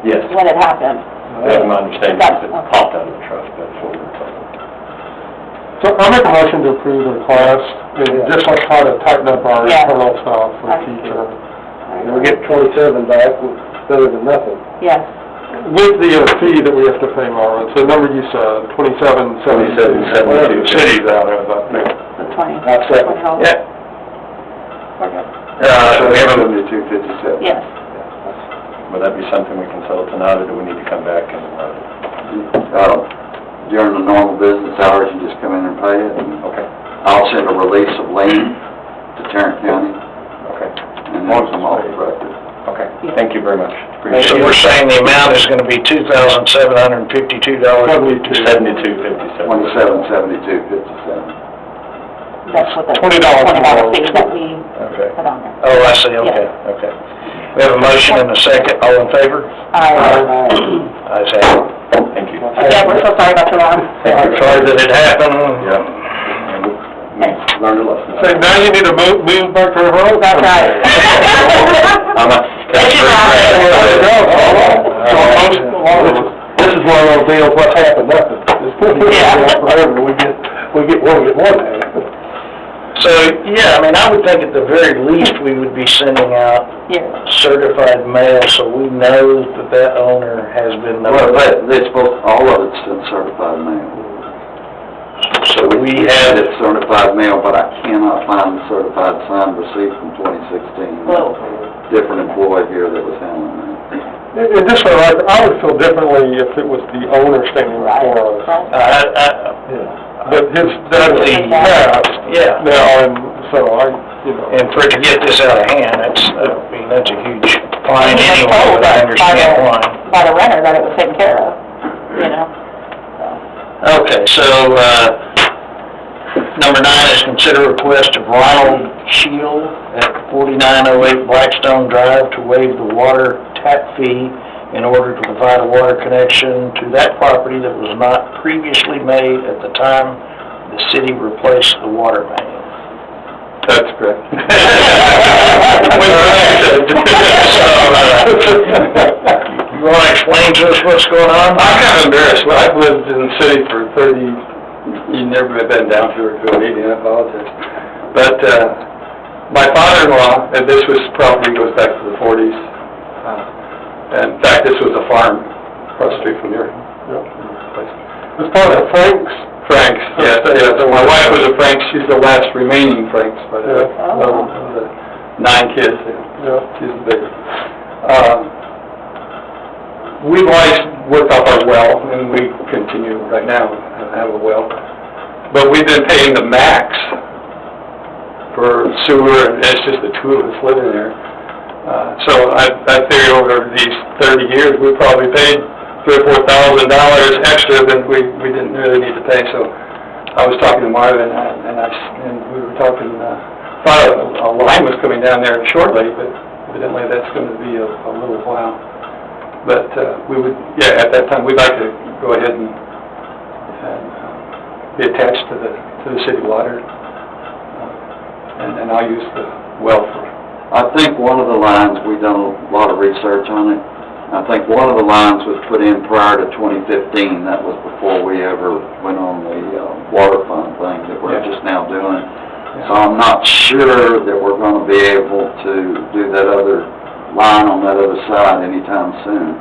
Yes. when it happened. That's my understanding, That's- it popped out of the truck, that's what we were told. So I'll make a motion to approve the class, and just like try to tighten up our Yeah. internal stuff for the future. And we get 27 back, better than nothing. Yes. With the fee that we have to pay, Marlon, so the number you said, 27.72. City's out of that thing. The 20. That's second. 20. Yeah. We're good. We have a, 72.57. Yes. would that be something we can settle tonight, or do we need to come back and, During the normal business hours, you just come in and pay it, and okay, I'll send a release of lien to Tarrant County, okay, and then come off the record. okay, thank you very much. So we're saying the amount is gonna be $2,752. $72.57. 27.72.57. That's what the $20 $20 fee that we Okay. put on there. Oh, I see, okay, okay. We have a motion and a second, all in favor? Aye. Ayes have it. Thank you. Yeah, we're so sorry about your loss. I'm sorry that it happened. Yeah. And we learned a lesson. So now you need to move back to rehearsal? That's right. I'm a... Thank you, This is one of those deals, what happened, nothing. Yeah. Forever, we get one than half. So, yeah, I mean, I would think at the very least, we would be sending out Yes. certified mail, so we know that that owner has been Well, notified. it's both, all of it's in certified mail. So we have, It's certified mail, but I cannot find the certified signed receipt from 2016. Whoa. Different employee here that was handling that. And just for the record, I would feel differently if it was the owner standing before us. But that's passed yeah, now, and so and for it to get this out of hand, that's a huge fine And he was anyway, told but I that understand why. by the renter that it was taken care of, Okay, so, number 9 is consider request of Ronald Shield at 4908 Blackstone Drive to waive the water tap fee in order to provide a water connection to that property that was not previously made at the time the city replaced the water main. that's correct. You want to explain to us what's going on? I'm kind of embarrassed. Well, I've lived in the city for 30, you've never been down to a meeting, I apologize. But, my father-in-law, and this was probably goes back to the 40s. In fact, this was a farm across the street from your place. It was part of Frank's. Frank's, yes, yes. My wife was a Frank's. She's the last remaining Frank's, but, of the 9 kids, she's the baby. We've always worked off our well, and we continue right now to have a well. But we've been paying the max for sewer, and it's just the two of us living there. So I figured over these 30 years, we probably paid $3,000 or $4,000 extra than we didn't really need to pay. So I was talking to Marvin, and we were talking, thought a line was coming down there shortly, but evidently that's going to be a little while. But we would, at that time, we'd like to go ahead and be attached to the city water, and I'll use the well for. I think one of the lines, we've done a lot of research on it, I think one of the lines was put in prior to 2015, that was before we ever went on the water fund thing that we're just now doing. So I'm not sure that we're going to be able to do that other line on that other side anytime soon.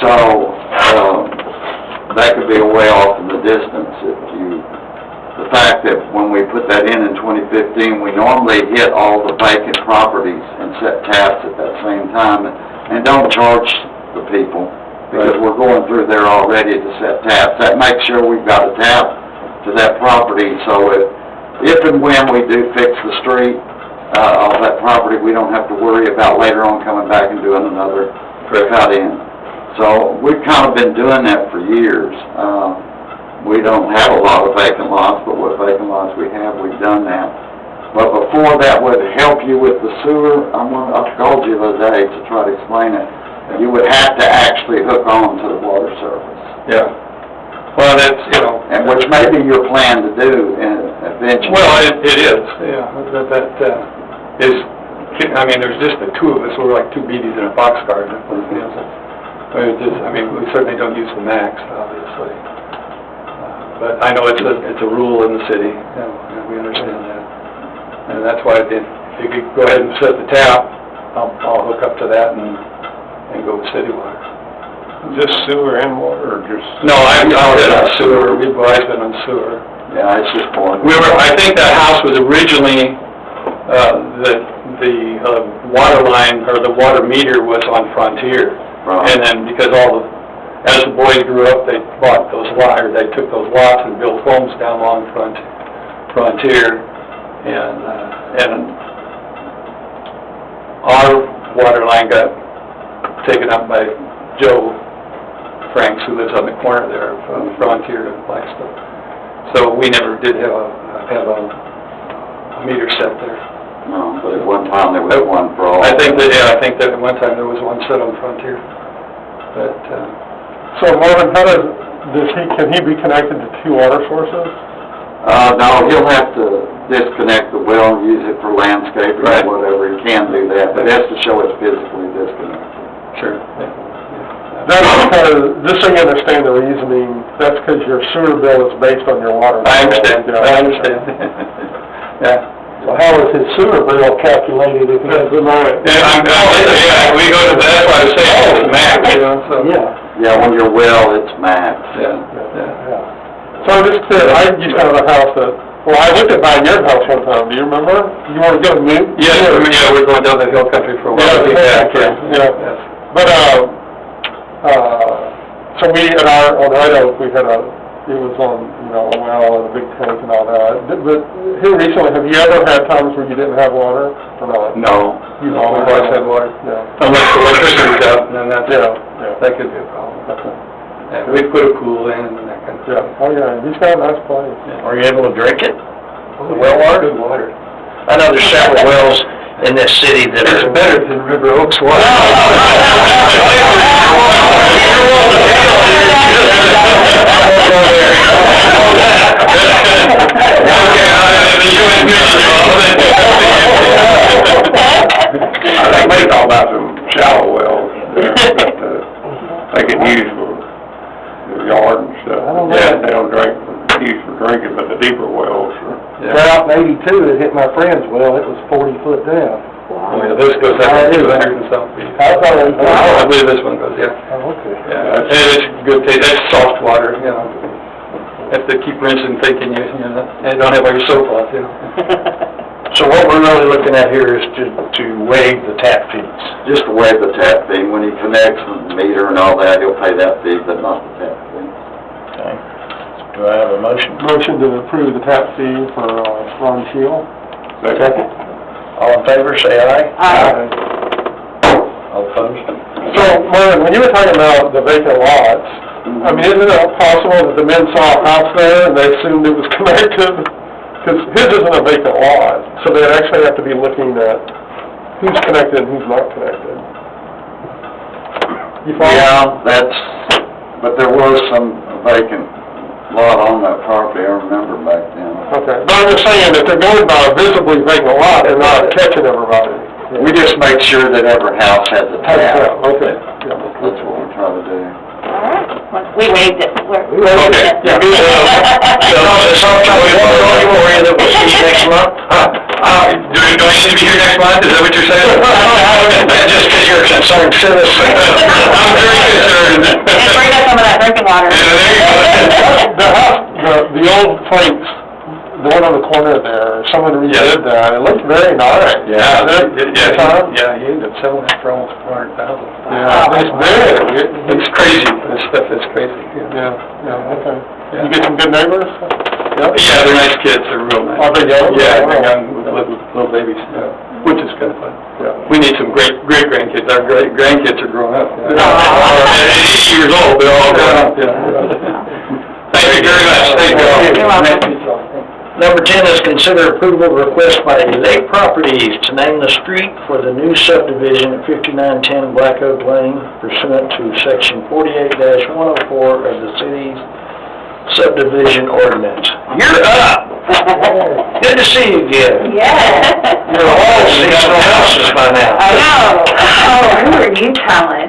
So that could be a way off in the distance if you... The fact that when we put that in 2015, we normally hit all the vacant properties and set taps at that same time and don't charge the people because we're going through there already to set taps. That makes sure we've got a tap to that property, so if and when we do fix the street of that property, we don't have to worry about later on coming back and doing another cut in. So we've kind of been doing that for years. We don't have a lot of vacant lots, but what vacant lots we have, we've done that. But before that would help you with the sewer, I called you the other day to try to explain it. You would have to actually hook on to the water service. Yeah. Well, that's, And which may be your plan to do eventually. Well, it is, yeah. That is, I mean, there's just the two of us. We're like two BBs in a boxcar. We certainly don't use the max, obviously. But I know it's a rule in the city, and we understand that. And that's why if you could go ahead and set the tap, I'll hook up to that and go with city water. Just sewer and water, or just? No, I'm on sewer, we've always been on sewer. Yeah, it's just one. I think that house was originally, the water line, or the water meter was on Frontier. Right. And then because as the boys grew up, they bought those lots, or they took those lots and built homes down along Frontier. And our water line got taken up by Joe Franks, who lives on the corner there of Frontier and Blackstone. So we never did have a meter set there. No, but at one time there was one for all. I think that at one time there was one set on Frontier. But, So Marvin, can he be connected to two water sources? No, he'll have to disconnect the well and use it for landscaping Right. or whatever. He can do that, but it has to show it's physically disconnected. sure. That's because, just so you understand the reasoning, that's because your sewer bill is based on your water bill. I understand. Yeah. So how is his sewer bill calculated if he has a line? We go to, that's why I was saying, it's max, so. Yeah, when you're well, it's max. Yeah. So I just have a house that, I looked at buying your house one time, do you remember? You want to go to Newton? Yes, we're going down the hill country for a while. Yeah. But, so on Red Oak, it was on, a well and a big tank and all that. But here recently, have you ever had times where you didn't have water or not? No. You've We've always always had water. Yeah. Unless the electricity's out, and then Yeah. that could be a problem. And we put a pool in and that kind of stuff. Yeah, oh yeah, he's got a nice place. Are you able to drink it? The well water? Good water. I know there's several wells in this city that It's are... better than River Oaks water. I think they talk about some shallow wells they can use for the yard and stuff. Yeah, they don't use for drinking, but the deeper wells are. Well, in '82, it hit my friend's well, it was 40 foot down. Oh, yeah, this goes down to 200 and some feet. I believe this one goes, yeah. Oh, okay. Yeah, and it's good taste, it's soft water, Have to keep rinsing, thinking and don't have all your soap off, So what we're really looking at here is to waive the tap fees. Just to waive the tap fee. When he connects the meter and all that, he'll pay that fee, but not the tap fee. Okay. Do I have a motion? Motion to approve the tap fee for Ron Shield. Second. All in favor, say aye. Aye. All opposed? So, Marvin, when you were talking about the vacant lots, I mean, isn't it possible that the men saw a house there and they assumed it was connected? Because his isn't a vacant lot, so they'd actually have to be looking at who's connected and who's not connected. You follow? Yeah, but there was some vacant lot on that property, I remember back then. Okay, but I'm just saying, if they're going by a visibly vacant lot, they're not catching everybody. We just make sure that every house has a tap. Okay. That's what we try to do. All right, we waived it. Okay. So, it's something we want to go for you that we'll see you next month? Do I need to be here next month, is that what you're saying? Just because you're a concerned citizen. I'm very concerned. And bring us some of that drinking water. Yeah, there you go. The house, the old Frank's, the one on the corner there, someone redid that, it looked very nice. Yeah, he ended up selling it for almost $400,000. Yeah, it's big. It's crazy, this stuff is crazy. Yeah, okay. You get some good neighbors? Yeah, they're nice kids, they're real nice. Are they young? Yeah, they're young, with little babies, which is kind of fun. Yeah. We need some great grandkids, our great grandkids are growing up. At 80 years old, they're all grown up, Thank you very much, thank you. You're welcome. Number 10 is consider approval request by Lake Properties to name the street for the new subdivision at 5910 Black Oak Lane pursuant to section 48-104 of the city's subdivision ordinance. You're up! Good to see you again. Yeah. You're all seasonal houses by now. I know. Oh, who are you telling?